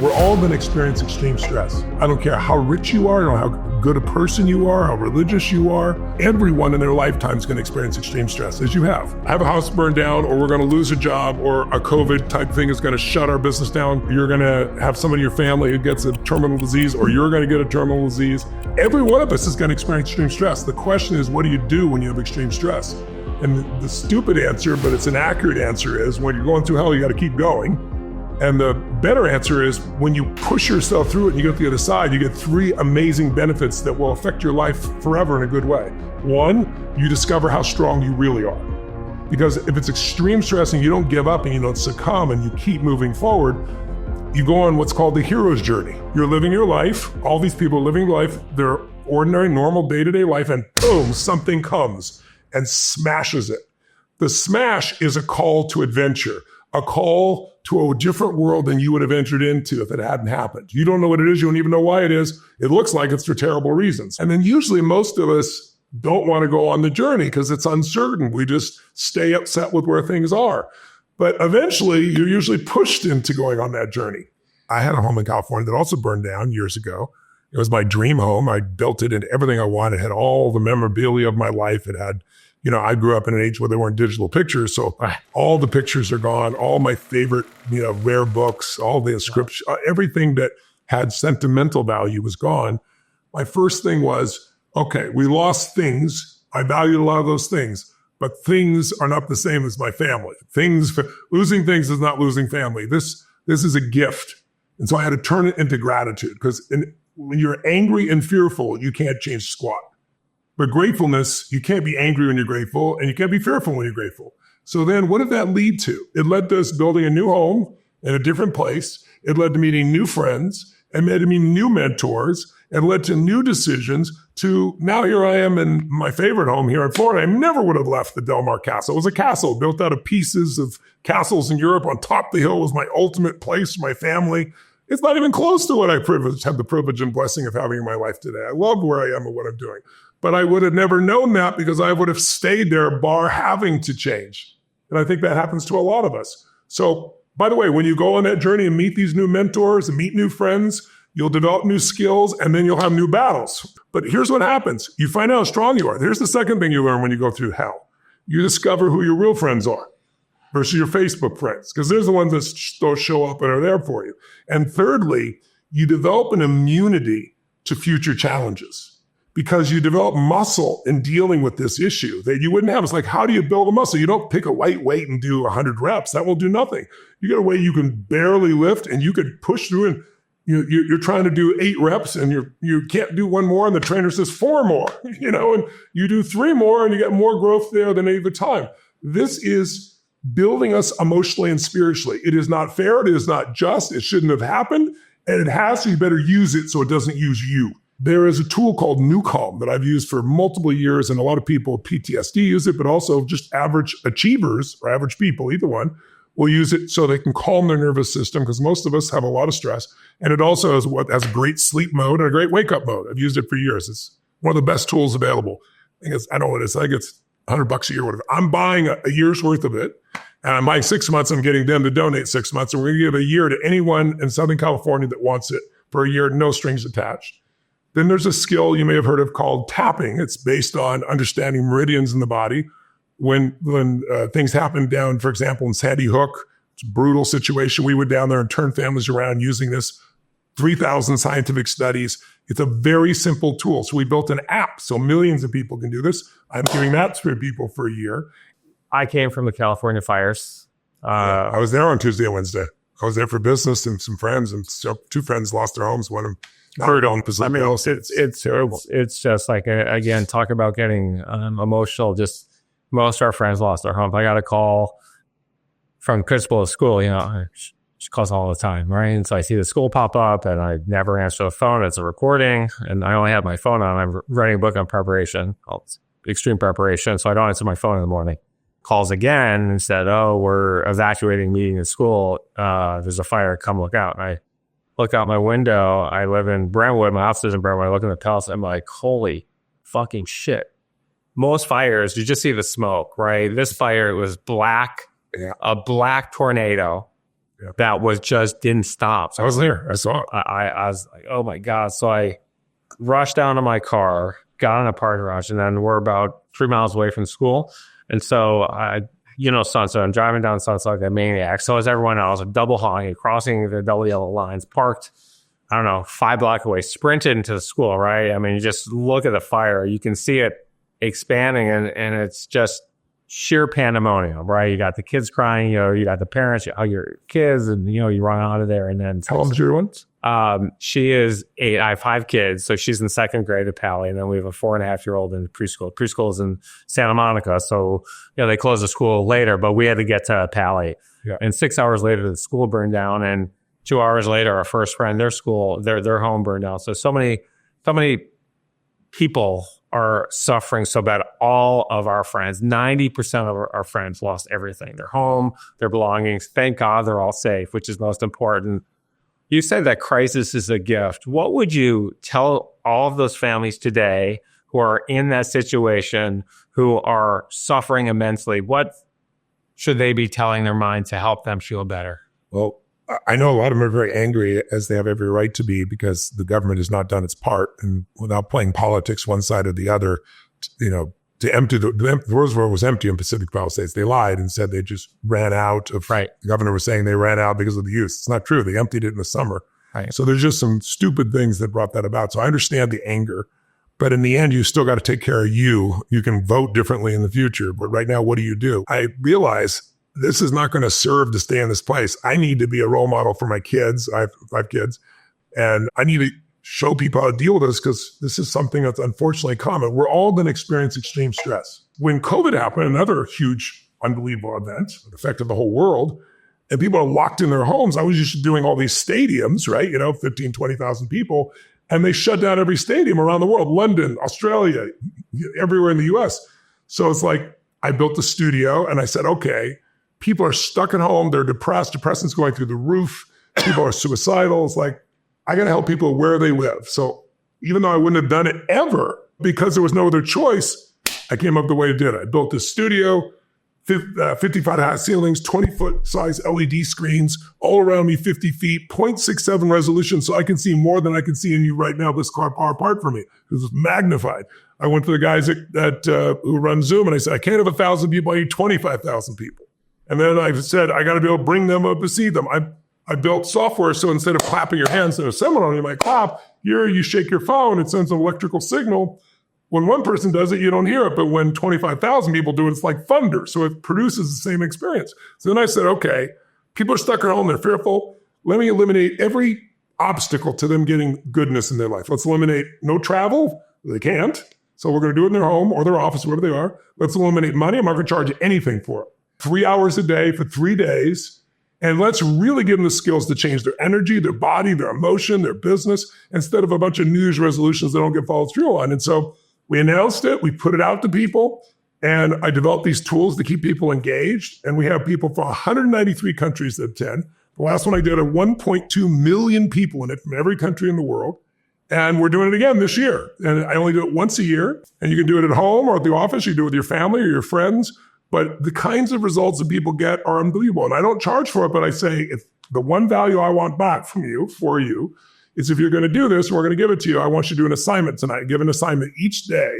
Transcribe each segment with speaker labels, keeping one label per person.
Speaker 1: We're all going to experience extreme stress. I don't care how rich you are, I don't know how good a person you are, how religious you are. Everyone in their lifetime is going to experience extreme stress, as you have. Have a house burned down, or we're going to lose a job, or a COVID type thing is going to shut our business down. You're going to have someone in your family who gets a terminal disease, or you're going to get a terminal disease. Every one of us is going to experience extreme stress. The question is, what do you do when you have extreme stress? And the stupid answer, but it's an accurate answer, is when you're going through hell, you got to keep going. And the better answer is when you push yourself through it and you get to the other side, you get 3 amazing benefits that will affect your life forever in a good way. 1, you discover how strong you really are. Because if it's extreme stress and you don't give up and you don't succumb and you keep moving forward, you go on what's called the hero's journey. You're living your life. All these people are living life, their ordinary, normal, day-to-day life, and boom, something comes and smashes it. The smash is a call to adventure, a call to a different world than you would have entered into if it hadn't happened. You don't know what it is. You don't even know why it is. It looks like it's for terrible reasons. And then usually most of us don't want to go on the journey because it's uncertain. We just stay upset with where things are. But eventually you're usually pushed into going on that journey. I had a home in California that also burned down years ago. It was my dream home. I built it into everything I wanted. It had all the memorabilia of my life. It had, I grew up in an age where there weren't digital pictures. So all the pictures are gone. All my favorite, rare books, all the inscriptions, everything that had sentimental value was gone. My first thing was, okay, we lost things. I valued a lot of those things, but things are not the same as my family. Losing things is not losing family. This is a gift. And so I had to turn it into gratitude, because when you're angry and fearful, you can't change squat. But gratefulness, you can't be angry when you're grateful, and you can't be fearful when you're grateful. So then what did that lead to? It led to us building a new home in a different place. It led to meeting new friends, and led to meeting new mentors, and led to new decisions to now here I am in my favorite home here in Florida. I never would have left the Del Mar Castle. It was a castle built out of pieces of castles in Europe. On top of the hill was my ultimate place for my family. It's not even close to what I have the privilege and blessing of having in my life today. I love where I am and what I'm doing. But I would have never known that because I would have stayed there bar having to change. And I think that happens to a lot of us. So, by the way, when you go on that journey and meet these new mentors and meet new friends, you'll develop new skills and then you'll have new battles. But here's what happens. You find out how strong you are. Here's the second thing you learn when you go through hell. You discover who your real friends are versus your Facebook friends, because there's the ones that show up and are there for you. And thirdly, you develop an immunity to future challenges, because you develop muscle in dealing with this issue that you wouldn't have. It's like, how do you build a muscle? You don't pick a light weight and do 100 reps. That will do nothing. You get a weight you can barely lift and you could push through, and you're trying to do 8 reps and you can't do 1 more, and the trainer says 4 more, and you do 3 more and you get more growth there than any other time. This is building us emotionally and spiritually. It is not fair. It is not just. It shouldn't have happened. And it has, so you better use it so it doesn't use you. There is a tool called New Calm that I've used for multiple years, and a lot of people with PTSD use it, but also just average achievers or average people, either one, will use it so they can calm their nervous system, because most of us have a lot of stress. And it also has a great sleep mode and a great wake up mode. I've used it for years. It's one of the best tools available. I don't know what it is. I think it's $100 a year, whatever. I'm buying a year's worth of it, and I'm buying 6 months. I'm getting them to donate 6 months. And we're going to give a year to anyone in Southern California that wants it for a year, no strings attached. Then there's a skill you may have heard of called tapping. It's based on understanding meridians in the body. When things happen down, for example, in Sandy Hook, it's a brutal situation. We went down there and turned families around using this. 3,000 scientific studies. It's a very simple tool. So we built an app so millions of people can do this. I'm doing that for people for a year.
Speaker 2: I came from the California fires.
Speaker 1: I was there on Tuesday and Wednesday. I was there for business and some friends, and so 2 friends lost their homes. One of them
Speaker 2: I mean, it's terrible. It's just like, again, talk about getting emotional. Just most of our friends lost their home. I got a call from the principal of school, she calls all the time, right? And so I see the school pop up and I never answer the phone. It's a recording and I only have my phone on. I'm writing a book on preparation, called Extreme Preparation. So I don't answer my phone in the morning. Calls again and said, oh, we're evacuating meeting at school. There's a fire, come look out. And I look out my window. I live in Brentwood. My office is in Brentwood. I look in the palace. I'm like, holy fucking shit. Most fires, you just see the smoke, right? This fire, it was black, a black tornado. that was just didn't stop. So
Speaker 1: I was there. I saw it.
Speaker 2: I was like, oh my God. So I rushed down to my car, got in a parking garage, and then we're about 3 miles away from school. And so Sunset, I'm driving down Sunset like a maniac. So is everyone else, double honking, crossing the double yellow lines, parked, 5 blocks away, sprinted into the school, right? I mean, you just look at the fire, you can see it expanding, and it's just sheer pandemonium, right? You got the kids crying, you got the parents, you hug your kids, and you run out of there. And then
Speaker 1: how old is your one?
Speaker 2: She is 8. I have 5 kids, so she's in 2nd grade at Pally, and then we have a 4.5-year-old in preschool. Preschool is in Santa Monica, so they closed the school later, but we had to get to Pally. Yeah. And 6 hours later, the school burned down, and 2 hours later, our first friend, their school, their home burned down. So many people are suffering so bad. All of our friends, 90% of our friends lost everything, their home, their belongings. Thank God they're all safe, which is most important. You said that crisis is a gift. What would you tell all of those families today who are in that situation, who are suffering immensely? What should they be telling their mind to help them feel better?
Speaker 1: Well, I know a lot of them are very angry, as they have every right to be, because the government has not done its part, and without playing politics one side or the other, to empty the Roosevelt was empty in Pacific Palisades. They lied and said they just ran out of. Right. The governor was saying they ran out because of the use. It's not true. They emptied it in the summer. Right. So there's just some stupid things that brought that about. So I understand the anger, but in the end, you still got to take care of you. You can vote differently in the future, but right now, what do? I realize this is not going to serve to stay in this place. I need to be a role model for my kids. I have 5 kids, and I need to show people how to deal with this, because this is something that's unfortunately common. We're all going to experience extreme stress. When COVID happened, another huge, unbelievable event that affected the whole world, and people are locked in their homes. I was used to doing all these stadiums, right? 15, 20,000 people, and they shut down every stadium around the world, London, Australia, everywhere in the US. So it's like, I built a studio and I said, okay, people are stuck at home. They're depressed. Depression's going through the roof. People are suicidal. It's like, I got to help people where they live. So even though I wouldn't have done it ever, because there was no other choice, I came up with the way to do it. I built this studio, 55 high ceilings, 20-foot size LED screens, all around me, 50 feet, 0.67 resolution, so I can see more than I can see in you right now, this car far apart from me. This is magnified. I went to the guys who run Zoom, and I said, I can't have 1,000 people, I need 25,000 people. And then I said, I got to be able to bring them up to see them. I built software, so instead of clapping your hands in a seminar, you might clap. Here, you shake your phone, it sends an electrical signal. When one person does it, you don't hear it. But when 25,000 people do it, it's like thunder. So it produces the same experience. So then I said, okay, people are stuck at home, they're fearful. Let me eliminate every obstacle to them getting goodness in their life. Let's eliminate no travel. They can't. So we're going to do it in their home or their office, wherever they are. Let's eliminate money. I'm not going to charge you anything for it. 3 hours a day for 3 days. And let's really give them the skills to change their energy, their body, their emotion, their business, instead of a bunch of New Year's resolutions that don't get followed through on. And so we announced it, we put it out to people, and I developed these tools to keep people engaged. And we have people from 193 countries that attend. The last one I did, 1.2 million people in it from every country in the world. And we're doing it again this year. And I only do it once a year. And you can do it at home or at the office. You do it with your family or your friends. But the kinds of results that people get are unbelievable. And I don't charge for it, but I say, if the one value I want back from you, for you, is if you're going to do this, we're going to give it to you. I want you to do an assignment tonight. Give an assignment each day.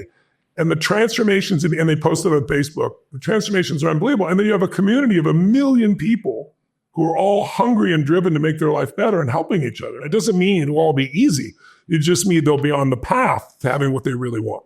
Speaker 1: And the transformations, and they post it on Facebook, the transformations are unbelievable. And then you have a community of 1 million people who are all hungry and driven to make their life better and helping each other. It doesn't mean it'll all be easy. It just means they'll be on the path to having what they really want.